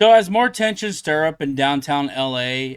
So as more tensions stir up in downtown LA,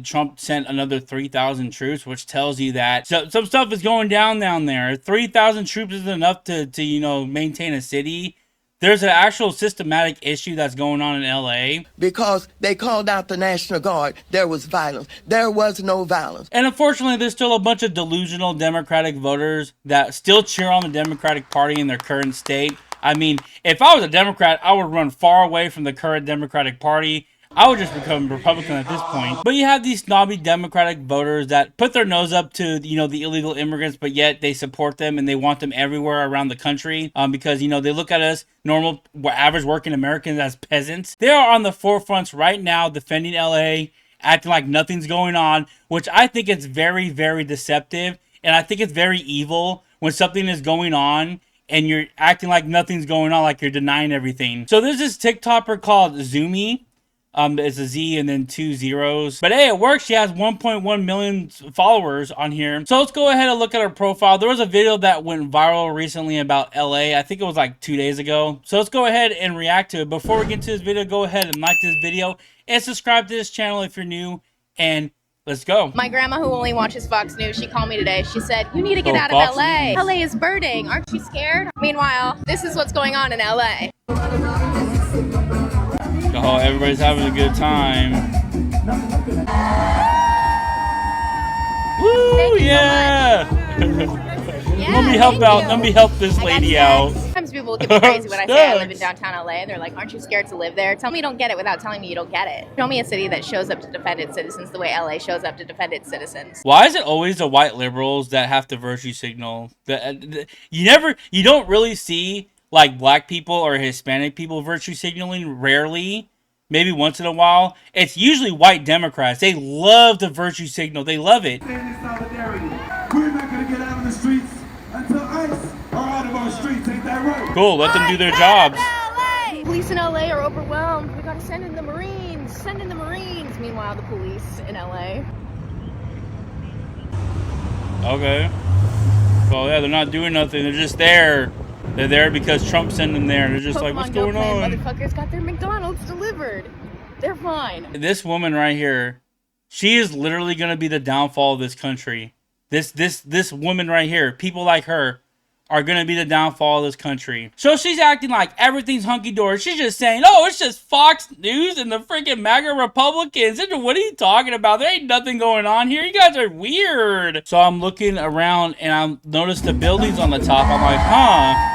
Trump sent another 3,000 troops, which tells you that some stuff is going down there. 3,000 troops isn't enough to maintain a city. There's an actual systematic issue that's going on in LA. Because they called out the National Guard, there was violence. There was no violence. And unfortunately, there's still a bunch of delusional Democratic voters that still cheer on the Democratic Party in their current state. I mean, if I was a Democrat, I would run far away from the current Democratic Party. I would just become Republican at this point. But you have these snobby Democratic voters that put their nose up to, the illegal immigrants, but yet they support them and they want them everywhere around the country because, they look at us, normal, average working Americans, as peasants. They are on the forefronts right now defending LA, acting like nothing's going on, which I think is very, very deceptive. And I think it's very evil when something is going on and you're acting like nothing's going on, like you're denying everything. So there's this TikToker called Zoomy. It's a Z and then 2 zeros. But hey, it works. She has 1.1 million followers on here. So let's go ahead and look at her profile. There was a video that went viral recently about LA. I think it was like 2 days ago. So let's go ahead and react to it. Before we get into this video, go ahead and like this video and subscribe to this channel if you're new. And let's go. My grandma, who only watches Fox News, she called me today. She said, you need to get out of LA. LA is burning. Aren't you scared? Meanwhile, this is what's going on in LA. Oh, everybody's having a good time. Woo, yeah! Let me help out. Let me help this lady out. Sometimes people look at me crazy when I say I live in downtown LA, and they're like, aren't you scared to live there? Tell me you don't get it without telling me you don't get it. Show me a city that shows up to defend its citizens the way LA shows up to defend its citizens. Why is it always the white liberals that have to virtue signal? You don't really see like black people or Hispanic people virtue signaling, rarely. Maybe once in a while. It's usually white Democrats. They love the virtue signal. They love it. We're not going to get out of the streets until ICE are out of our streets. Ain't that right? Cool. Let them do their jobs. Police in LA are overwhelmed. We got to send in the Marines. Send in the Marines. Meanwhile, the police in LA. Okay. Well, yeah, they're not doing nothing. They're just there. They're there because Trump sent them there. They're just like, what's going on? Motherfuckers got their McDonald's delivered. They're fine. This woman right here, she is literally going to be the downfall of this country. This woman right here, people like her, are going to be the downfall of this country. So she's acting like everything's hunky-dory. She's just saying, oh, it's just Fox News and the freaking MAGA Republicans. What are you talking about? There ain't nothing going on here. You guys are weird. So I'm looking around and I noticed the buildings on the top. I'm like, huh?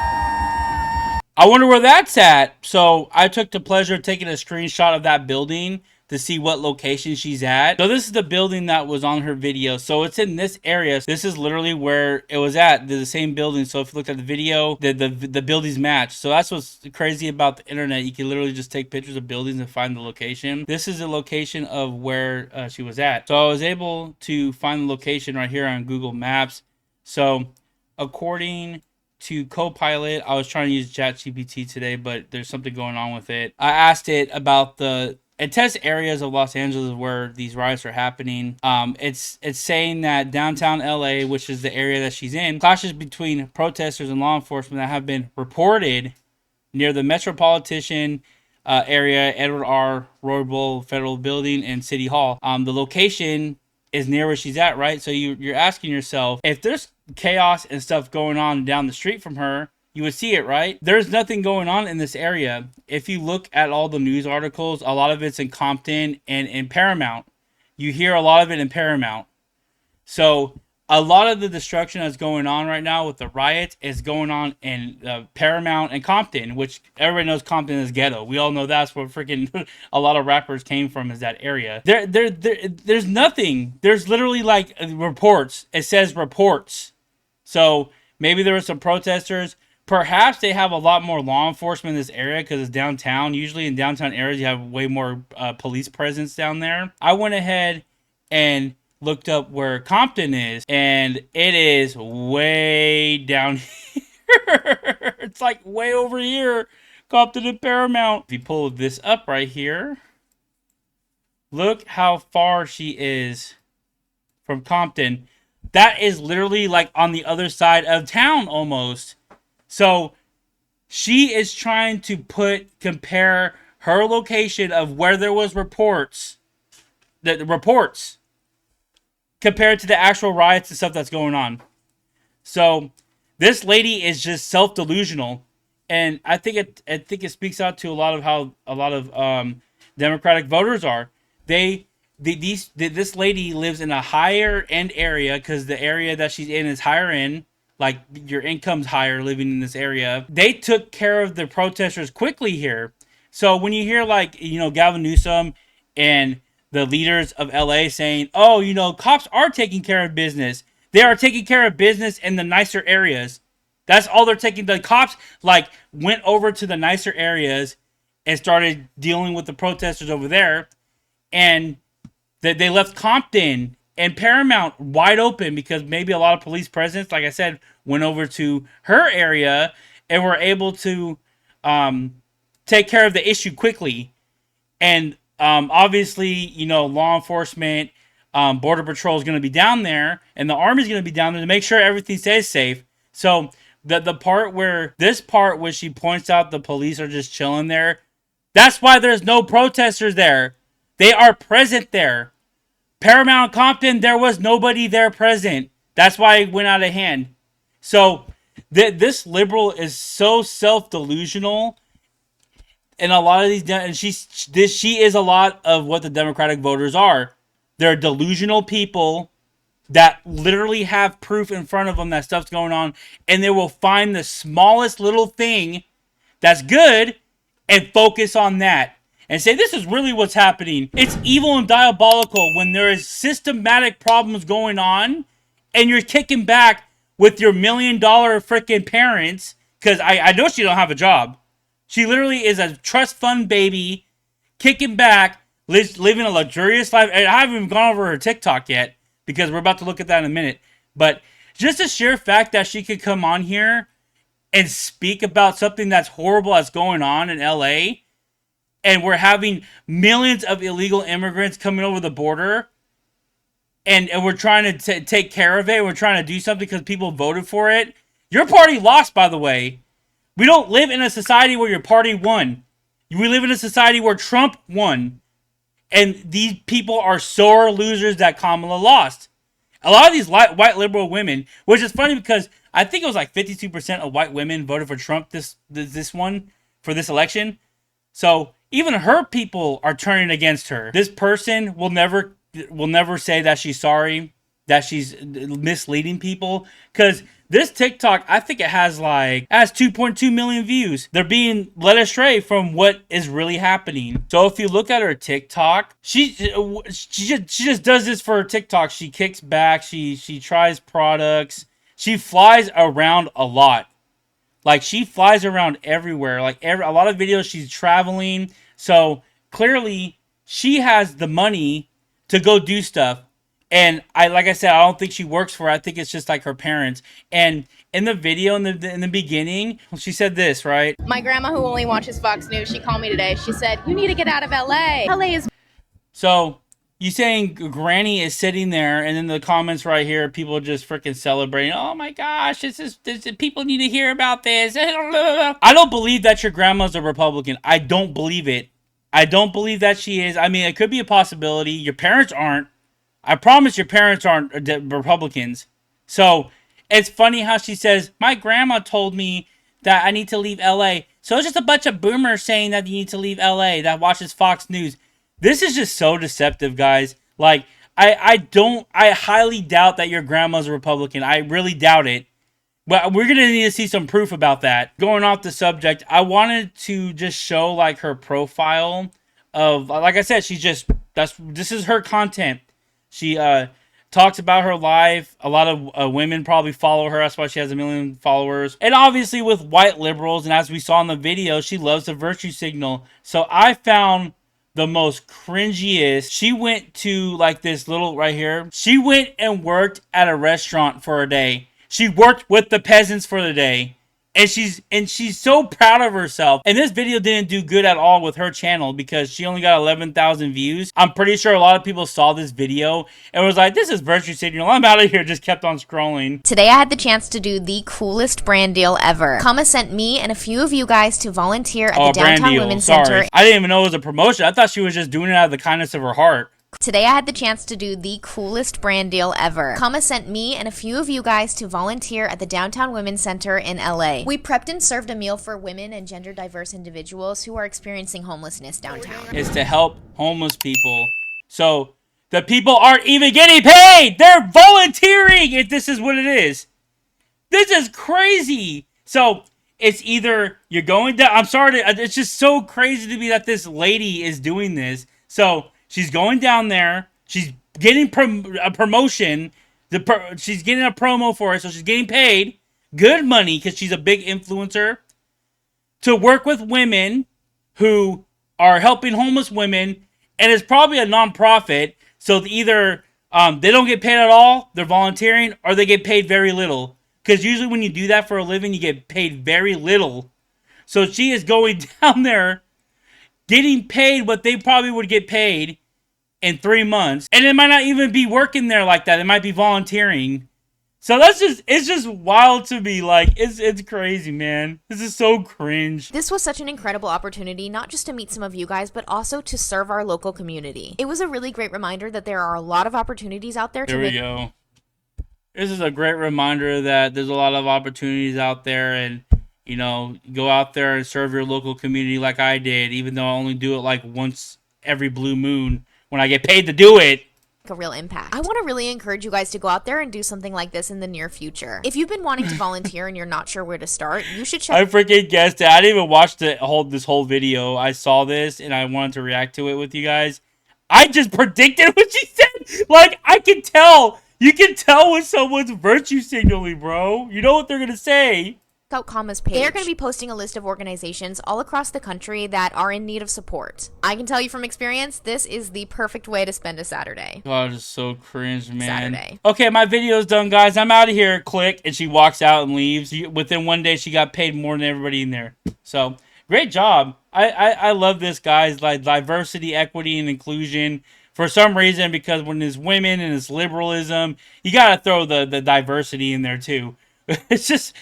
I wonder where that's at. So I took the pleasure of taking a screenshot of that building to see what location she's at. So this is the building that was on her video. So it's in this area. This is literally where it was at. They're the same building. So if you look at the video, the buildings match. So that's what's crazy about the internet. You can literally just take pictures of buildings and find the location. This is the location of where she was at. So I was able to find the location right here on Google Maps. So according to Copilot, I was trying to use ChatGPT today, but there's something going on with it. I asked it about it tests areas of Los Angeles where these riots are happening. It's saying that downtown LA, which is the area that she's in, clashes between protesters and law enforcement that have been reported near the Metropolitan area, Edward R. Roybal Federal Building, and City Hall. The location is near where she's at, right? So you're asking yourself, if there's chaos and stuff going on down the street from her, you would see it, right? There's nothing going on in this area. If you look at all the news articles, a lot of it's in Compton and in Paramount. You hear a lot of it in Paramount. So a lot of the destruction that's going on right now with the riots is going on in Paramount and Compton, which everybody knows Compton is ghetto. We all know that's where freaking a lot of rappers came from, is that area. There's nothing. There's literally like reports. It says reports. So maybe there were some protesters. Perhaps they have a lot more law enforcement in this area because it's downtown. Usually in downtown areas, you have way more police presence down there. I went ahead and looked up where Compton is, and it is way down here. It's like way over here, Compton and Paramount. If you pull this up right here, look how far she is from Compton. That is literally like on the other side of town almost. So she is trying to compare her location of where there was reports, the reports, compared to the actual riots and stuff that's going on. So this lady is just self-delusional, and I think it speaks out to a lot of how a lot of Democratic voters are. This lady lives in a higher end area because the area that she's in is higher end. Like, your income's higher living in this area. They took care of the protesters quickly here. So when you hear, like, Gavin Newsom and the leaders of LA saying, oh, cops are taking care of business. They are taking care of business in the nicer areas. That's all they're taking. The cops, like, went over to the nicer areas and started dealing with the protesters over there. And they left Compton and Paramount wide open because maybe a lot of police presence, like I said, went over to her area and were able to take care of the issue quickly. And obviously, law enforcement, Border Patrol is going to be down there, and the Army is going to be down there to make sure everything stays safe. So the part where she points out the police are just chilling there, that's why there's no protesters there. They are present there. Paramount Compton, there was nobody there present. That's why it went out of hand. So this liberal is so self-delusional, and a lot of these, and she is a lot of what the Democratic voters are. They're delusional people that literally have proof in front of them that stuff's going on, and they will find the smallest little thing that's good and focus on that and say, this is really what's happening. It's evil and diabolical when there is systematic problems going on and you're kicking back with your $1 million freaking parents, because I know she don't have a job. She literally is a trust fund baby, kicking back, living a luxurious life. And I haven't even gone over her TikTok yet, because we're about to look at that in a minute. But just the sheer fact that she could come on here and speak about something that's horrible that's going on in LA, and we're having millions of illegal immigrants coming over the border, and we're trying to take care of it, we're trying to do something because people voted for it. Your party lost, by the way. We don't live in a society where your party won. We live in a society where Trump won. And these people are sore losers that Kamala lost. A lot of these white liberal women, which is funny because I think it was like 52% of white women voted for Trump this election. So even her people are turning against her. This person will never say that she's sorry, that she's misleading people, because this TikTok, I think it has 2.2 million views. They're being led astray from what is really happening. So if you look at her TikTok, she just does this for her TikTok. She kicks back. She tries products. She flies around a lot. Like, she flies around everywhere. Like, a lot of videos she's traveling. So clearly she has the money to go do stuff. And like I said, I don't think she works for it. I think it's just like her parents. And in the video, in the beginning, she said this, right? My grandma, who only watches Fox News, she called me today. She said, you need to get out of LA. LA is... So you saying Granny is sitting there, and in the comments right here, people just freaking celebrating. Oh my gosh, people need to hear about this. I don't believe that your grandma's a Republican. I don't believe it. I don't believe that she is. I mean, it could be a possibility. Your parents aren't. I promise your parents aren't Republicans. So it's funny how she says, my grandma told me that I need to leave LA. So it's just a bunch of boomers saying that you need to leave LA that watches Fox News. This is just so deceptive, guys. Like, I highly doubt that your grandma's a Republican. I really doubt it. But we're going to need to see some proof about that. Going off the subject, I wanted to just show, like, her profile of, like I said, this is her content. She talks about her life. A lot of women probably follow her. That's why she has 1 million followers. And obviously with white liberals, and as we saw in the video, she loves the virtue signal. So I found the most cringiest. She went to, like, this little right here. She went and worked at a restaurant for a day. She worked with the peasants for the day. And she's so proud of herself. And this video didn't do good at all with her channel because she only got 11,000 views. I'm pretty sure a lot of people saw this video and was like, this is virtue signal. I'm out of here. Just kept on scrolling. Today I had the chance to do the coolest brand deal ever. Kama sent me and a few of you guys to volunteer at the Downtown Women's Center. I didn't even know it was a promotion. I thought she was just doing it out of the kindness of her heart. Today I had the chance to do the coolest brand deal ever. Kama sent me and a few of you guys to volunteer at the Downtown Women's Center in LA. We prepped and served a meal for women and gender diverse individuals who are experiencing homelessness downtown. It's to help homeless people. So the people aren't even getting paid. They're volunteering if this is what it is. This is crazy. So it's either you're going down. I'm sorry. It's just so crazy to me that this lady is doing this. So she's going down there. She's getting a promotion. She's getting a promo for it. So she's getting paid good money because she's a big influencer to work with women who are helping homeless women. And it's probably a nonprofit. So either they don't get paid at all, they're volunteering, or they get paid very little. Because usually when you do that for a living, you get paid very little. So she is going down there, getting paid what they probably would get paid in 3 months. And it might not even be working there like that. It might be volunteering. So it's just wild to me. Like, it's crazy, man. This is so cringe. This was such an incredible opportunity, not just to meet some of you guys, but also to serve our local community. It was a really great reminder that there are a lot of opportunities out there to Here we go. This is a great reminder that there's a lot of opportunities out there, and, you know, go out there and serve your local community like I did, even though I only do it like once every blue moon when I get paid to do it. A real impact. I want to really encourage you guys to go out there and do something like this in the near future. If you've been wanting to volunteer and you're not sure where to start, you should check. I freaking guessed it. I didn't even watch this whole video. I saw this and I wanted to react to it with you guys. I just predicted what she said. Like, I can tell. You can tell when someone's virtue signaling, bro. You know what they're gonna say. Out Kama's page. They're going to be posting a list of organizations all across the country that are in need of support. I can tell you from experience, this is the perfect way to spend a Saturday. God, it's so cringe, man. Saturday. Okay, my video's done, guys. I'm out of here. Click, and she walks out and leaves. Within 1 day, she got paid more than everybody in there. So, great job. I love this, guys. Like, diversity, equity, and inclusion. For some reason, because when it's women and it's liberalism, you gotta throw the diversity in there too. It's just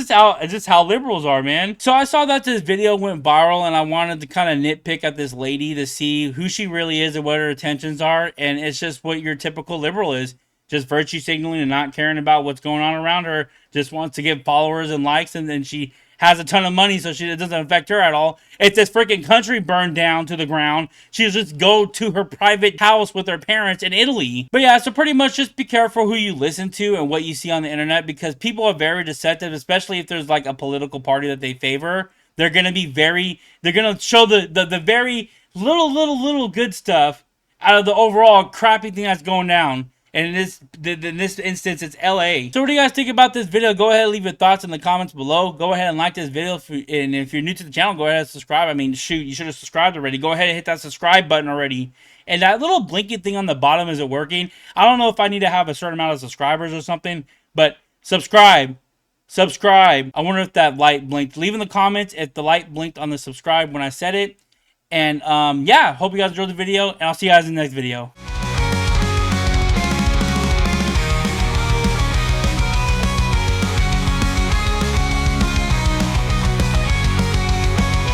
how liberals are, man. So I saw that this video went viral, and I wanted to kind of nitpick at this lady to see who she really is and what her intentions are. And it's just what your typical liberal is. Just virtue signaling and not caring about what's going on around her. Just wants to get followers and likes, and then she has a ton of money, so it doesn't affect her at all. If this freaking country burned down to the ground, she'll just go to her private house with her parents in Italy. But yeah, so pretty much just be careful who you listen to and what you see on the internet, because people are very deceptive, especially if there's like a political party that they favor. They're going to show the very little good stuff out of the overall crappy thing that's going down. And in this instance, it's LA. So what do you guys think about this video? Go ahead and leave your thoughts in the comments below. Go ahead and like this video. And if you're new to the channel, go ahead and subscribe. I mean, shoot, you should have subscribed already. Go ahead and hit that subscribe button already. And that little blinking thing on the bottom, is it working? I don't know if I need to have a certain amount of subscribers or something, but subscribe. Subscribe. I wonder if that light blinked. Leave in the comments if the light blinked on the subscribe when I said it. And yeah, hope you guys enjoyed the video, and I'll see you guys in the next video.